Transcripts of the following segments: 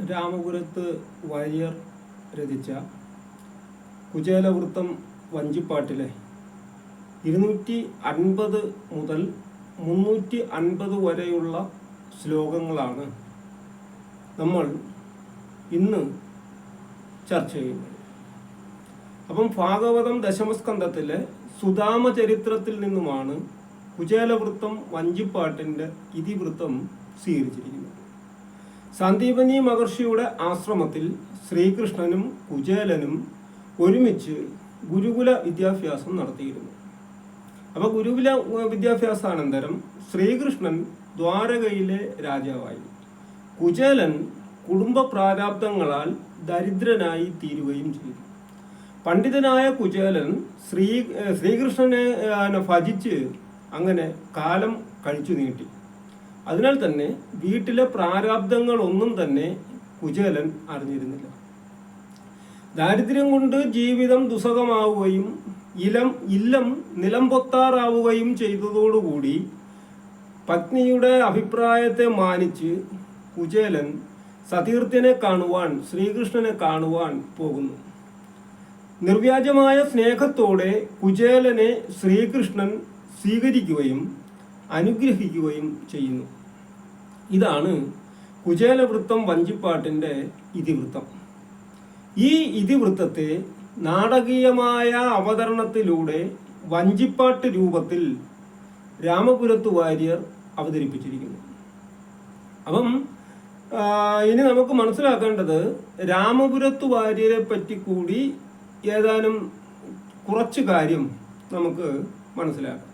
രാമപുരത്ത് വാര്യർ രചിച്ച കുചേലവൃത്തം വഞ്ചിപ്പാട്ടിലെ 250 മുതൽ 350 വരെയുള്ള ശ്ലോകങ്ങളാണ് നമ്മൾ ഇന്ന് ചർച്ച ചെയ്യുന്നത്. അപ്പം ഭാഗവതം ദശമസ്കന്ധത്തിലെ സുദാമ ചരിത്രത്തിൽ നിന്നുമാണ് കുചേലവൃത്തം വഞ്ചിപ്പാട്ടിൻ്റെ ഇതിവൃത്തം സ്വീകരിച്ചിരിക്കുന്നത്. സന്ദീപനി മഹർഷിയുടെ ആശ്രമത്തിൽ ശ്രീകൃഷ്ണനും കുചേലനും ഒരുമിച്ച് ഗുരുകുല വിദ്യാഭ്യാസം നടത്തിയിരുന്നു. അപ്പോൾ ഗുരുകുല വിദ്യാഭ്യാസാനന്തരം ശ്രീകൃഷ്ണൻ ദ്വാരകയിലെ രാജാവായി. കുചേലൻ കുടുംബ പ്രാരാബ്ദങ്ങളാൽ ദരിദ്രനായി തീരുകയും ചെയ്തു. പണ്ഡിതനായ കുചേലൻ ശ്രീകൃഷ്ണനെ ഭജിച്ച് അങ്ങനെ കാലം കഴിച്ചു നീട്ടി. അതിനാൽ തന്നെ വീട്ടിലെ പ്രാരാബ്ദങ്ങളൊന്നും തന്നെ കുചേലൻ അറിഞ്ഞിരുന്നില്ല. ദാരിദ്ര്യം കൊണ്ട് ജീവിതം ദുസ്സഹമാവുകയും ഇല്ലം നിലംപൊത്താറാവുകയും ചെയ്തതോടുകൂടി പത്നിയുടെ അഭിപ്രായത്തെ മാനിച്ച് കുചേലൻ സതീർത്ഥ്യനെ കാണുവാൻ, ശ്രീകൃഷ്ണനെ കാണുവാൻ പോകുന്നു. നിർവ്യാജമായ സ്നേഹത്തോടെ കുചേലനെ ശ്രീകൃഷ്ണൻ സ്വീകരിക്കുകയും അനുഗ്രഹിക്കുകയും ചെയ്യുന്നു. ഇതാണ് കുചേലവൃത്തം വഞ്ചിപ്പാട്ടിൻ്റെ ഇതിവൃത്തം. ഈ ഇതിവൃത്തത്തെ നാടകീയമായ അവതരണത്തിലൂടെ വഞ്ചിപ്പാട്ട് രൂപത്തിൽ രാമപുരത്ത് വാര്യർ അവതരിപ്പിച്ചിരിക്കുന്നു. അപ്പം ഇനി നമുക്ക് മനസ്സിലാക്കേണ്ടത് രാമപുരത്ത് വാര്യരെ പറ്റി കൂടി ഏതാനും കുറച്ച് കാര്യം നമുക്ക് മനസ്സിലാക്കാം.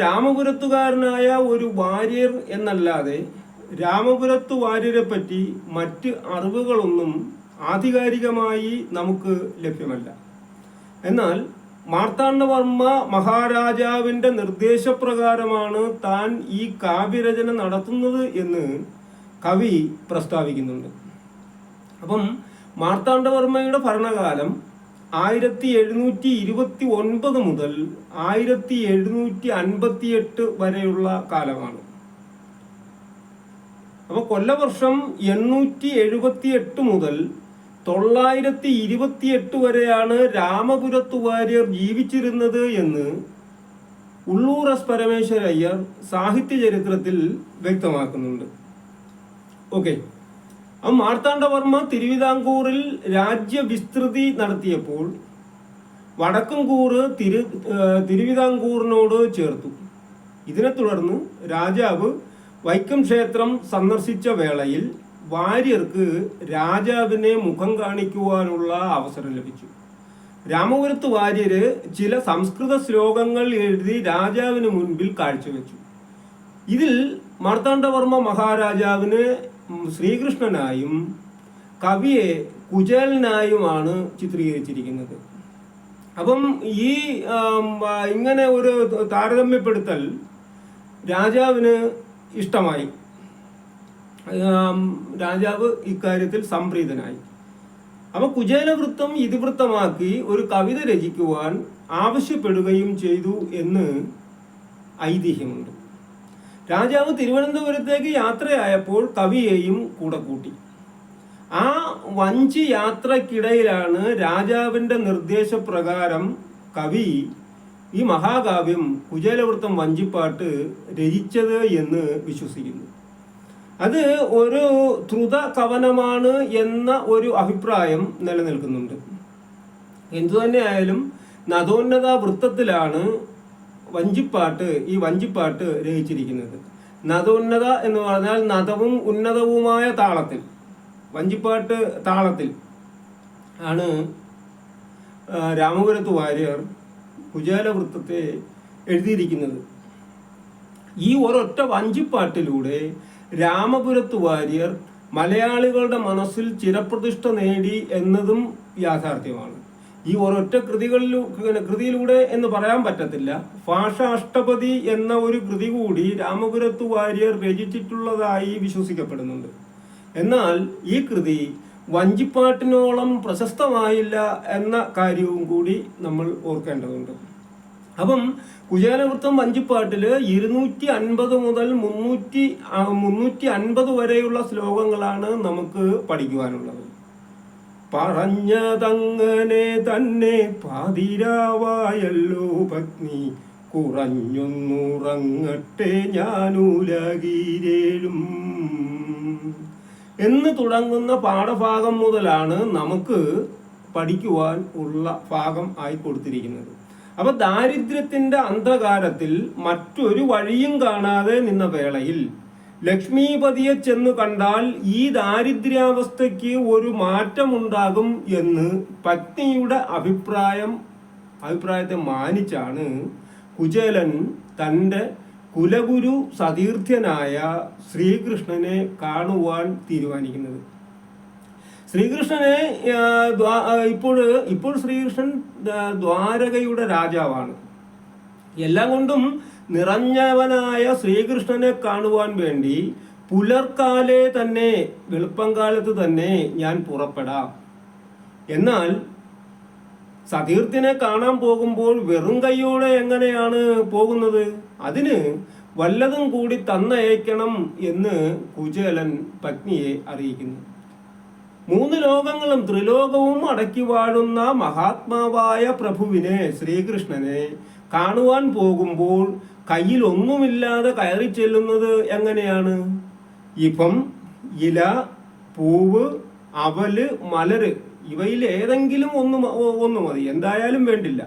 രാമപുരത്തുകാരനായ ഒരു വാര്യർ എന്നല്ലാതെ രാമപുരത്ത് വാര്യരെ പറ്റി മറ്റ് അറിവുകളൊന്നും ആധികാരികമായി നമുക്ക് ലഭ്യമല്ല. എന്നാൽ മാർത്താണ്ഡവർമ്മ മഹാരാജാവിൻ്റെ നിർദ്ദേശപ്രകാരമാണ് താൻ ഈ കാവ്യരചന നടത്തുന്നത് എന്ന് കവി പ്രസ്താവിക്കുന്നുണ്ട്. അപ്പം മാർത്താണ്ഡവർമ്മയുടെ ഭരണകാലം 1729 മുതൽ 1758 വരെയുള്ള കാലമാണ്. അപ്പോൾ കൊല്ലവർഷം 878 മുതൽ 928 വരെയാണ് രാമപുരത്ത് വാര്യർ ജീവിച്ചിരുന്നത് എന്ന് ഉള്ളൂർ എസ് പരമേശ്വരയ്യർ സാഹിത്യ ചരിത്രത്തിൽ വ്യക്തമാക്കുന്നുണ്ട്. ഓക്കെ, മാർത്താണ്ഡവർമ്മ തിരുവിതാംകൂറിൽ രാജ്യവിസ്തൃതി നടത്തിയപ്പോൾ വടക്കൻകൂറ് തിരുവിതാംകൂറിനോട് ചേർത്തു. ഇതിനെ തുടർന്ന് രാജാവ് വൈക്കം ക്ഷേത്രം സന്ദർശിച്ച വേളയിൽ വാര്യർക്ക് രാജാവിനെ മുഖം കാണിക്കുവാനുള്ള അവസരം ലഭിച്ചു. രാമപുരത്ത് വാര്യര് ചില സംസ്കൃത ശ്ലോകങ്ങൾ എഴുതി രാജാവിന് മുൻപിൽ കാഴ്ചവെച്ചു. ഇതിൽ മാർത്താണ്ഡവർമ്മ മഹാരാജാവിന് ശ്രീകൃഷ്ണനായും കവിയെ കുചേലനായുമാണ് ചിത്രീകരിച്ചിരിക്കുന്നത്. അപ്പം ഈ ഇങ്ങനെ ഒരു താരതമ്യപ്പെടുത്തൽ രാജാവിന് ഇഷ്ടമായി. രാജാവ് ഇക്കാര്യത്തിൽ സംപ്രീതനായി. അപ്പം കുചേലവൃത്തം ഇതിവൃത്തമാക്കി ഒരു കവിത രചിക്കുവാൻ ആവശ്യപ്പെടുകയും ചെയ്തു എന്ന് ഐതിഹ്യമുണ്ട്. രാജാവ് തിരുവനന്തപുരത്തേക്ക് യാത്രയായപ്പോൾ കവിയെയും കൂടെ കൂട്ടി. ആ വഞ്ചി യാത്രക്കിടയിലാണ് രാജാവിൻ്റെ നിർദ്ദേശപ്രകാരം കവി ഈ മഹാകാവ്യം കുചേലവൃത്തം വഞ്ചിപ്പാട്ട് രചിച്ചത് എന്ന് വിശ്വസിക്കുന്നു. അത് ഒരു ദ്രുത കവനമാണ് എന്ന ഒരു അഭിപ്രായം നിലനിൽക്കുന്നുണ്ട്. എന്തുതന്നെയായാലും നദോന്നത വൃത്തത്തിലാണ് ഈ വഞ്ചിപ്പാട്ട് രചിച്ചിരിക്കുന്നത്. നദോന്നത എന്ന് പറഞ്ഞാൽ നദവും ഉന്നതവുമായ താളത്തിൽ, വഞ്ചിപ്പാട്ട് താളത്തിൽ ആണ് രാമപുരത്ത് വാര്യർ കുചേലവൃത്തത്തെ എഴുതിയിരിക്കുന്നത്. ഈ ഒരൊറ്റ വഞ്ചിപ്പാട്ടിലൂടെ രാമപുരത്ത് വാര്യർ മലയാളികളുടെ മനസ്സിൽ ചിരപ്രതിഷ്ഠ നേടി എന്നതും യാഥാർത്ഥ്യമാണ്. ഈ ഒരൊറ്റ കൃതിയിലൂടെ എന്ന് പറയാൻ പറ്റത്തില്ല. ഭാഷാഷ്ടപതി എന്ന ഒരു കൃതി കൂടി രാമപുരത്ത് വാര്യർ രചിച്ചിട്ടുള്ളതായി വിശ്വസിക്കപ്പെടുന്നുണ്ട്. എന്നാൽ ഈ കൃതി വഞ്ചിപ്പാട്ടിനോളം പ്രശസ്തമായില്ല എന്ന കാര്യവും കൂടി നമ്മൾ ഓർക്കേണ്ടതുണ്ട്. അപ്പം കുചേലവൃത്തം വഞ്ചിപ്പാട്ടില് 250 മുതൽ 350 വരെയുള്ള ശ്ലോകങ്ങളാണ് നമുക്ക് പഠിക്കുവാനുള്ളത്. പറഞ്ഞതങ്ങനെ തന്നെ പാതിരാവായല്ലോ പത്നി, കുറഞ്ഞൊന്നുറങ്ങട്ടെ ഞാനുലകീരേഴും എന്ന് തുടങ്ങുന്ന പാഠഭാഗം മുതലാണ് നമുക്ക് പഠിക്കുവാൻ ഉള്ള ഭാഗം ആയി കൊടുത്തിരിക്കുന്നത്. അപ്പൊ ദാരിദ്ര്യത്തിന്റെ അന്ധകാരത്തിൽ മറ്റൊരു വഴിയും കാണാതെ നിന്ന വേളയിൽ ലക്ഷ്മീപതിയെ ചെന്ന് കണ്ടാൽ ഈ ദാരിദ്ര്യാവസ്ഥയ്ക്ക് ഒരു മാറ്റമുണ്ടാകും എന്ന് പത്നിയുടെ അഭിപ്രായത്തെ മാനിച്ചാണ് കുചേലൻ തൻ്റെ കുലഗുരു സതീർത്ഥ്യനായ ശ്രീകൃഷ്ണനെ കാണുവാൻ തീരുമാനിക്കുന്നത്. ശ്രീകൃഷ്ണനെ ഇപ്പോൾ ശ്രീകൃഷ്ണൻ ദ്വാരകയുടെ രാജാവാണ്. എല്ലാം കൊണ്ടും നിറഞ്ഞവനായ ശ്രീകൃഷ്ണനെ കാണുവാൻ വേണ്ടി പുലർക്കാലെ തന്നെ, വെളുപ്പംകാലത്ത് തന്നെ ഞാൻ പുറപ്പെടാം. എന്നാൽ സതീർത്ഥ്യനെ കാണാൻ പോകുമ്പോൾ വെറും കൈയോടെ എങ്ങനെയാണ് പോകുന്നത്? അതിന് വല്ലതും കൂടി തന്നയക്കണം എന്ന് കുചേലൻ പത്നിയെ അറിയിക്കുന്നു. 3 ലോകങ്ങളും ത്രിലോകവും അടക്കി വാഴുന്ന മഹാത്മാവായ പ്രഭുവിനെ, ശ്രീകൃഷ്ണനെ കാണുവാൻ പോകുമ്പോൾ കയ്യിൽ ഒന്നുമില്ലാതെ കയറി ചെല്ലുന്നത് എങ്ങനെയാണ്? ഇപ്പം ഇല, പൂവ്, അവല്, മലര് ഇവയിൽ ഏതെങ്കിലും ഒന്ന് മതി, എന്തായാലും വേണ്ടില്ല,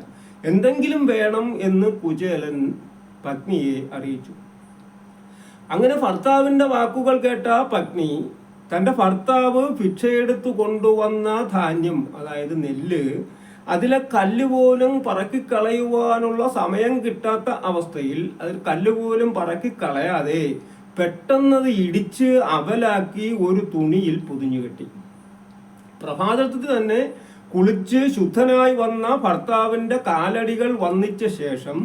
എന്തെങ്കിലും വേണം എന്ന് കുചേലൻ പത്നിയെ അറിയിച്ചു. അങ്ങനെ ഭർത്താവിന്റെ വാക്കുകൾ കേട്ട പത്നി തൻ്റെ ഭർത്താവ് ഭിക്ഷയെടുത്തു കൊണ്ടുവന്ന ധാന്യം, അതായത് നെല്ല്, അതിലെ കല്ലുപോലും പറക്കിക്കളയുവാനുള്ള സമയം കിട്ടാത്ത അവസ്ഥയിൽ അതിൽ കല്ലുപോലും പറക്കിക്കളയാതെ പെട്ടെന്നത് ഇടിച്ച് അവലാക്കി ഒരു തുണിയിൽ പൊതിഞ്ഞു കെട്ടി. പ്രഭാതത്തിൽ തന്നെ കുളിച്ച് ശുദ്ധനായി വന്ന ഭർത്താവിൻ്റെ കാലടികൾ വന്നിച്ച ശേഷം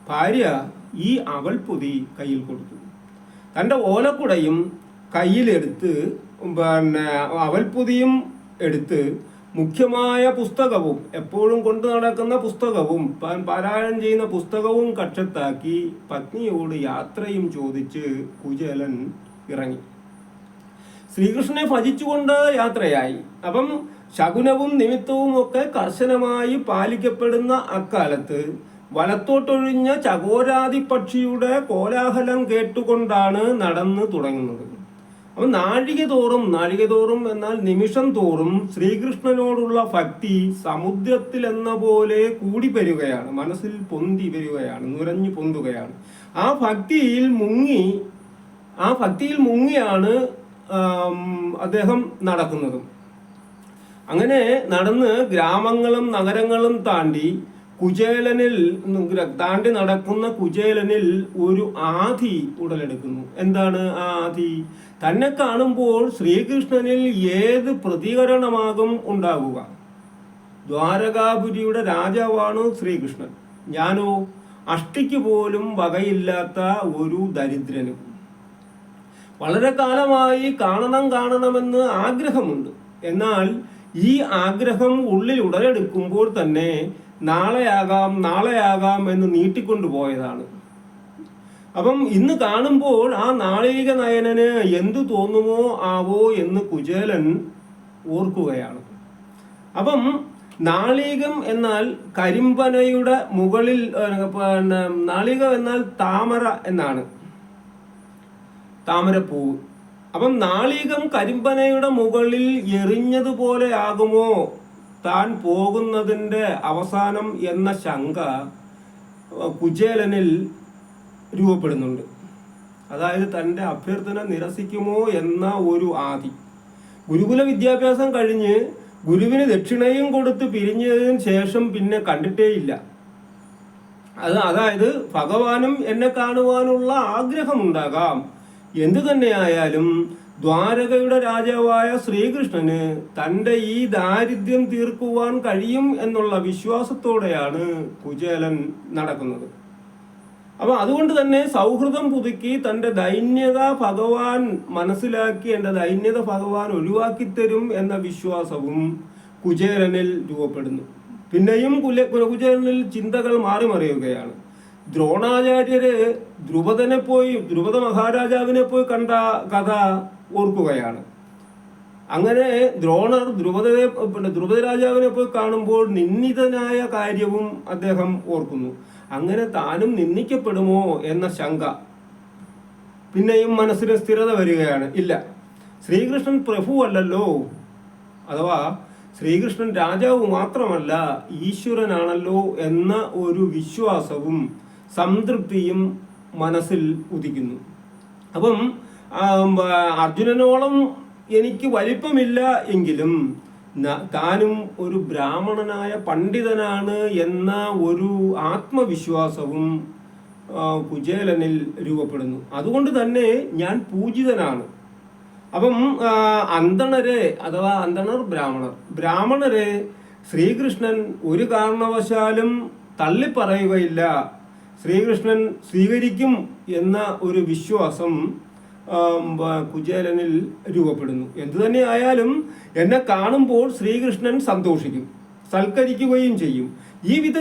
ഭാര്യ ഈ അവൽപ്പൊതി കയ്യിൽ കൊടുത്തു. തൻ്റെ ഓലക്കുടയും കയ്യിലെടുത്ത് അവൽപ്പൊതിയും എടുത്ത് മുഖ്യമായ പുസ്തകവും, എപ്പോഴും കൊണ്ടു നടക്കുന്ന പുസ്തകവും, പാരായണം ചെയ്യുന്ന പുസ്തകവും കക്ഷത്താക്കി പത്നിയോട് യാത്രയും ചോദിച്ച് കുചേലൻ ഇറങ്ങി. ശ്രീകൃഷ്ണനെ ഭജിച്ചുകൊണ്ട് യാത്രയായി. അപ്പം ശകുനവും നിമിത്തവും ഒക്കെ കർശനമായി പാലിക്കപ്പെടുന്ന അക്കാലത്ത് വലത്തോട്ടൊഴിഞ്ഞ ചകോരാതി പക്ഷിയുടെ കോലാഹലം കേട്ടുകൊണ്ടാണ് നടന്നു തുടങ്ങുന്നത്. അപ്പം നാഴികതോറും എന്നാൽ നിമിഷം തോറും ശ്രീകൃഷ്ണനോടുള്ള ഭക്തി സമുദ്രത്തിൽ എന്ന പോലെ കൂടി വരികയാണ്, മനസ്സിൽ പൊന്തി വരികയാണ്, നുരഞ്ഞു പൊന്തുകയാണ്. ആ ഭക്തിയിൽ മുങ്ങിയാണ് അദ്ദേഹം നടക്കുന്നതും. അങ്ങനെ നടന്ന് ഗ്രാമങ്ങളും നഗരങ്ങളും താണ്ടി നടക്കുന്ന കുചേലനിൽ ഒരു ആധി ഉടലെടുക്കുന്നു. എന്താണ് ആ ആധി? തന്നെ കാണുമ്പോൾ ശ്രീകൃഷ്ണനിൽ ഏത് പ്രതികരണമാകും ഉണ്ടാകുക? ദ്വാരകാപുരിയുടെ രാജാവാണ് ശ്രീകൃഷ്ണൻ, ഞാനോ അഷ്ടിക്ക് പോലും വകയില്ലാത്ത ഒരു ദരിദ്രനും. വളരെ കാലമായി കാണണമെന്ന് ആഗ്രഹമുണ്ട്. എന്നാൽ ഈ ആഗ്രഹം ഉള്ളിൽ ഉടലെടുക്കുമ്പോൾ തന്നെ നാളെയാകാം എന്ന് നീട്ടിക്കൊണ്ടുപോയതാണ്. അപ്പം ഇന്ന് കാണുമ്പോൾ ആ നാളിക നയനന് എന്തു തോന്നുമോ ആവോ എന്ന് കുചേലൻ ഓർക്കുകയാണ്. അപ്പം നാളികം എന്നാൽ കരിമ്പനയുടെ മുകളിൽ, നാളികം എന്നാൽ താമര എന്നാണ്, താമരപ്പൂവ്. അപ്പം നാളികം കരിമ്പനയുടെ മുകളിൽ എറിഞ്ഞതുപോലെ ആകുമോ താൻ പോകുന്നതിൻ്റെ അവസാനം എന്ന ശങ്ക കുചേലനിൽ രൂപപ്പെടുന്നുണ്ട്. അതായത് തൻ്റെ അഭ്യർത്ഥന നിരസിക്കുമോ എന്ന ഒരു ആധി. ഗുരുകുല വിദ്യാഭ്യാസം കഴിഞ്ഞ് ഗുരുവിന് ദക്ഷിണയും കൊടുത്ത് പിരിഞ്ഞതിന് ശേഷം പിന്നെ കണ്ടിട്ടേയില്ല. അതായത് ഭഗവാനും എന്നെ കാണുവാനുള്ള ആഗ്രഹമുണ്ടാകാം. എന്തു തന്നെയായാലും ദ്വാരകയുടെ രാജാവായ ശ്രീകൃഷ്ണന് തൻ്റെ ഈ ദാരിദ്ര്യം തീർക്കുവാൻ കഴിയും എന്നുള്ള വിശ്വാസത്തോടെയാണ് കുചേലൻ നടക്കുന്നത്. അപ്പൊ അതുകൊണ്ട് തന്നെ സൗഹൃദം പുതുക്കി തൻ്റെ ദൈന്യത ഭഗവാൻ മനസ്സിലാക്കി എൻ്റെ ദൈന്യത ഭഗവാൻ ഒഴിവാക്കി തരും എന്ന വിശ്വാസവും കുചേലനിൽ രൂപപ്പെടുന്നു. പിന്നെയും കുചേലനിൽ ചിന്തകൾ മാറി മറിയുകയാണ്. ദ്രോണാചാര്യര് ദ്രുപദ മഹാരാജാവിനെ പോയി കണ്ട കഥ ഓർക്കുകയാണ്. അങ്ങനെ ദ്രോണർ ദ്രുപദ രാജാവിനെ പോയി കാണുമ്പോൾ നിന്ദിതനായ കാര്യവും അദ്ദേഹം ഓർക്കുന്നു. അങ്ങനെ താനും നിന്ദിക്കപ്പെടുമോ എന്ന ശങ്ക പിന്നെയും മനസ്സിന് സ്ഥിരത വരികയാണ്. ഇല്ല, ശ്രീകൃഷ്ണൻ പ്രഭുവല്ലല്ലോ, അഥവാ ശ്രീകൃഷ്ണൻ രാജാവ് മാത്രമല്ല ഈശ്വരനാണല്ലോ എന്ന ഒരു വിശ്വാസവും സംതൃപ്തിയും മനസ്സിൽ ഉദിക്കുന്നു. അപ്പം അർജുനനോളം എനിക്ക് വലിപ്പമില്ല എങ്കിലും താനും ഒരു ബ്രാഹ്മണനായ പണ്ഡിതനാണ് എന്ന ഒരു ആത്മവിശ്വാസവും കുചേലനിൽ രൂപപ്പെടുന്നു. അതുകൊണ്ട് തന്നെ ഞാൻ പൂജിതനാണ്. അപ്പം അന്തണരെ അഥവാ അന്തണർ ബ്രാഹ്മണരെ ശ്രീകൃഷ്ണൻ ഒരു കാരണവശാലും തള്ളിപ്പറയുകയില്ല, ശ്രീകൃഷ്ണൻ സ്വീകരിക്കും എന്ന ഒരു വിശ്വാസം കുചേലനിൽ രൂപപ്പെടുന്നു. എന്തു തന്നെ ആയാലും എന്നെ കാണുമ്പോൾ ശ്രീകൃഷ്ണൻ സന്തോഷിക്കും, സൽക്കരിക്കുകയും ചെയ്യും. ഈ വിധ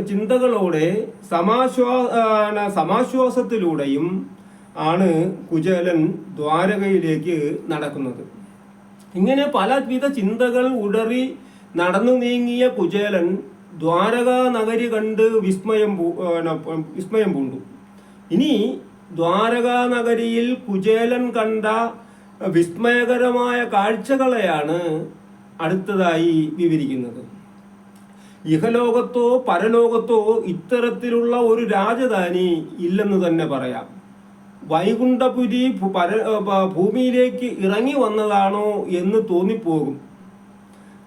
ചിന്തകളോടെ സമാശ്വാസത്തിലൂടെയും ആണ് കുചേലൻ ദ്വാരകയിലേക്ക് നടക്കുന്നത്. ഇങ്ങനെ പലവിധ ചിന്തകൾ ഉടറി നടന്നു നീങ്ങിയ കുചേലൻ ദ്വാരകാ നഗരി കണ്ട് വിസ്മയം പൂണ്ടു. ഇനി ദ്വാരകാ നഗരിയിൽ കുചേലൻ കണ്ട വിസ്മയകരമായ കാഴ്ചകളെയാണ് അടുത്തതായി വിവരിക്കുന്നത്. ഇഹലോകത്തോ പരലോകത്തോ ഇത്തരത്തിലുള്ള ഒരു രാജധാനി ഇല്ലെന്ന് തന്നെ പറയാം. വൈകുണ്ഠപുരി ഭൂമിയിലേക്ക് ഇറങ്ങി വന്നതാണോ എന്ന് തോന്നിപ്പോകും.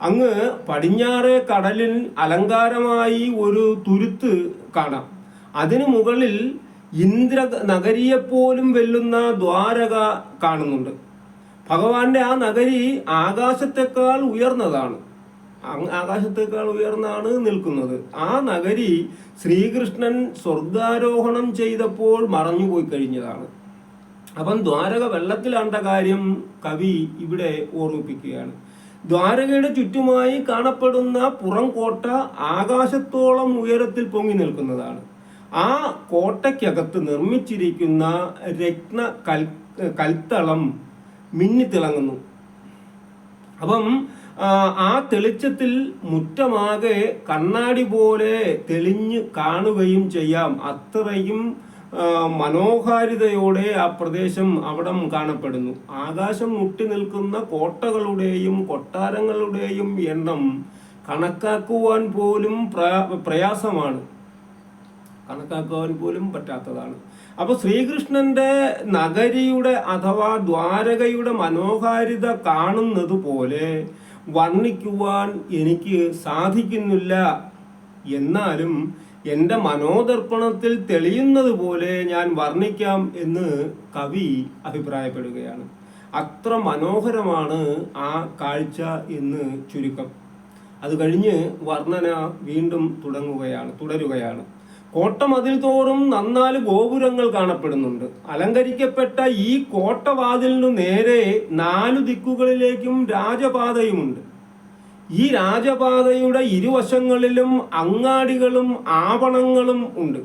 അങ്ങ് പടിഞ്ഞാറേ കടലിൽ അലങ്കാരമായി ഒരു തുരുത്ത് കാണാം. അതിനു മുകളിൽ ഇന്ദ്ര നഗരിയെപ്പോലും വെല്ലുന്ന ദ്വാരക കാണുന്നുണ്ട്. ഭഗവാന്റെ ആ നഗരി ആകാശത്തെക്കാൾ ഉയർന്നതാണ്, ആകാശത്തെക്കാൾ ഉയർന്നാണ് നിൽക്കുന്നത്. ആ നഗരി ശ്രീകൃഷ്ണൻ സ്വർഗാരോഹണം ചെയ്തപ്പോൾ മറഞ്ഞുപോയി കഴിഞ്ഞതാണ്. അപ്പം ദ്വാരക വെള്ളത്തിലാണ്ട കാര്യം കവി ഇവിടെ ഓർമ്മിപ്പിക്കുകയാണ്. ദ്വാരകയുടെ ചുറ്റുമായി കാണപ്പെടുന്ന പുറം കോട്ട ആകാശത്തോളം ഉയരത്തിൽ പൊങ്ങി നിൽക്കുന്നതാണ്. ആ കോട്ടയ്ക്കകത്ത് നിർമ്മിച്ചിരിക്കുന്ന രത്ന കൽത്തളം മിന്നിത്തിളങ്ങുന്നു. അപ്പം ആ തെളിച്ചത്തിൽ മുറ്റമാകെ കണ്ണാടി പോലെ തെളിഞ്ഞു കാണുകയും ചെയ്യാം. അത്രയും മനോഹാരിതയോടെ ആ പ്രദേശം അവിടം കാണപ്പെടുന്നു. ആകാശം മുട്ടി നിൽക്കുന്ന കോട്ടകളുടെയും കൊട്ടാരങ്ങളുടെയും എണ്ണം കണക്കാക്കുവാൻ പോലും പ്രയാസമാണ്, കണക്കാക്കുവാൻ പോലും പറ്റാത്തതാണ്. അപ്പൊ ശ്രീകൃഷ്ണന്റെ നഗരിയുടെ അഥവാ ദ്വാരകയുടെ മനോഹാരിത കാണുന്നത് പോലെ വർണ്ണിക്കുവാൻ എനിക്ക് സാധിക്കുന്നില്ല. എന്നാലും എൻ്റെ മനോദർപ്പണത്തിൽ തെളിയുന്നത് പോലെ ഞാൻ വർണ്ണിക്കാം എന്ന് കവി അഭിപ്രായപ്പെടുകയാണ്. അത്ര മനോഹരമാണ് ആ കാഴ്ച എന്ന് ചുരുക്കം. അത് കഴിഞ്ഞ് വർണ്ണന വീണ്ടും തുടരുകയാണ്. കോട്ടമതിൽ തോറും 4 ഗോപുരങ്ങൾ കാണപ്പെടുന്നുണ്ട്. അലങ്കരിക്കപ്പെട്ട ഈ കോട്ടവാതിലിനു നേരെ 4 ദിക്കുകളിലേക്കും രാജപാതയുമുണ്ട്. ഈ രാജപാതയുടെ ഇരുവശങ്ങളിലും അങ്ങാടികളും ആവണങ്ങളും ഉണ്ട്.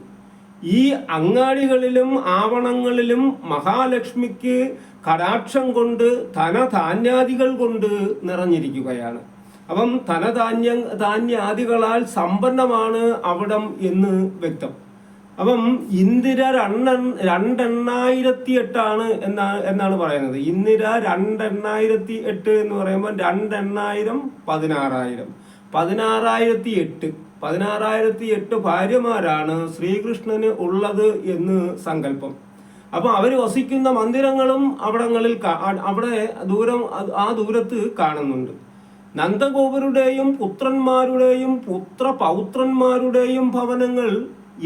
ഈ അങ്ങാടികളിലും ആവണങ്ങളിലും മഹാലക്ഷ്മിക്ക് കടാക്ഷം കൊണ്ട് ധനധാന്യാദികൾ കൊണ്ട് നിറഞ്ഞിരിക്കുകയാണ്. അപ്പം ധാന്യാദികളാൽ സമ്പന്നമാണ് അവിടം എന്ന് വ്യക്തം. അപ്പം ഇന്ദിര 2,808 എന്നാണ് പറയുന്നത്. ഇന്ദിര 2,808 എന്ന് പറയുമ്പോൾ 2,800 16,000 16,008 ഭാര്യമാരാണ് ശ്രീകൃഷ്ണന് ഉള്ളത് എന്ന് സങ്കല്പം. അപ്പം അവർ വസിക്കുന്ന മന്ദിരങ്ങളും ആ ദൂരത്ത് കാണുന്നുണ്ട്. നന്ദഗോപരുടെയും പുത്രന്മാരുടെയും പൗത്രന്മാരുടെയും ഭവനങ്ങൾ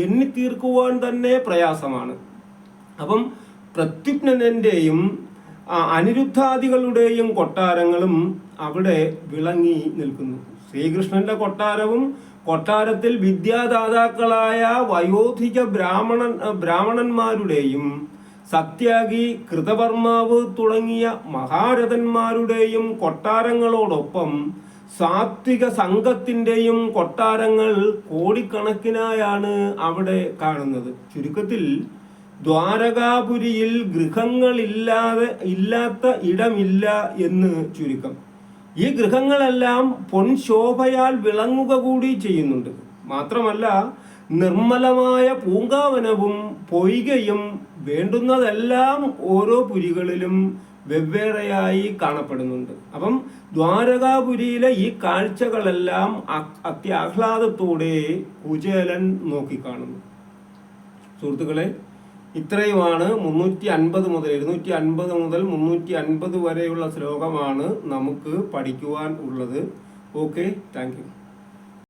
എണ്ണിത്തീർക്കുവാൻ തന്നെ പ്രയാസമാണ്. അപ്പം പ്രത്യുപ്നന്റെയും അനിരുദ്ധാദികളുടെയും കൊട്ടാരങ്ങളും അവിടെ വിളങ്ങി നിൽക്കുന്നു. ശ്രീകൃഷ്ണന്റെ കൊട്ടാരത്തിൽ വിദ്യാദാതാക്കളായ വയോധിക ബ്രാഹ്മണന്മാരുടെയും സത്യാഗി കൃതവർമാവ് തുടങ്ങിയ മഹാരഥന്മാരുടെയും കൊട്ടാരങ്ങളോടൊപ്പം സാത്വിക സംഘത്തിൻ്റെയും കൊട്ടാരങ്ങൾ കോടിക്കണക്കിനായാണ് അവിടെ കാണുന്നത്. ചുരുക്കത്തിൽ ദ്വാരകാപുരിയിൽ ഇല്ലാത്ത ഇടമില്ല എന്ന് ചുരുക്കം. ഈ ഗൃഹങ്ങളെല്ലാം പൊൻശോഭയാൽ വിളങ്ങുക കൂടി ചെയ്യുന്നുണ്ട്. മാത്രമല്ല നിർമ്മലമായ പൂങ്കാവനവും പൊയ്കയും വേണ്ടുന്നതെല്ലാം ഓരോ പുരികളിലും വെവ്വേറെയായി കാണപ്പെടുന്നുണ്ട്. അപ്പം ദ്വാരകാപുരിയിലെ ഈ കാഴ്ചകളെല്ലാം അത്യാഹ്ലാദത്തോടെ കുചേലൻ നോക്കിക്കാണുന്നു. സുഹൃത്തുക്കളെ, ഇത്രയുമാണ് 350 മുതൽ 250 മുതൽ 350 വരെയുള്ള ശ്ലോകമാണ് നമുക്ക് പഠിക്കുവാൻ ഉള്ളത്. Okay, thank you.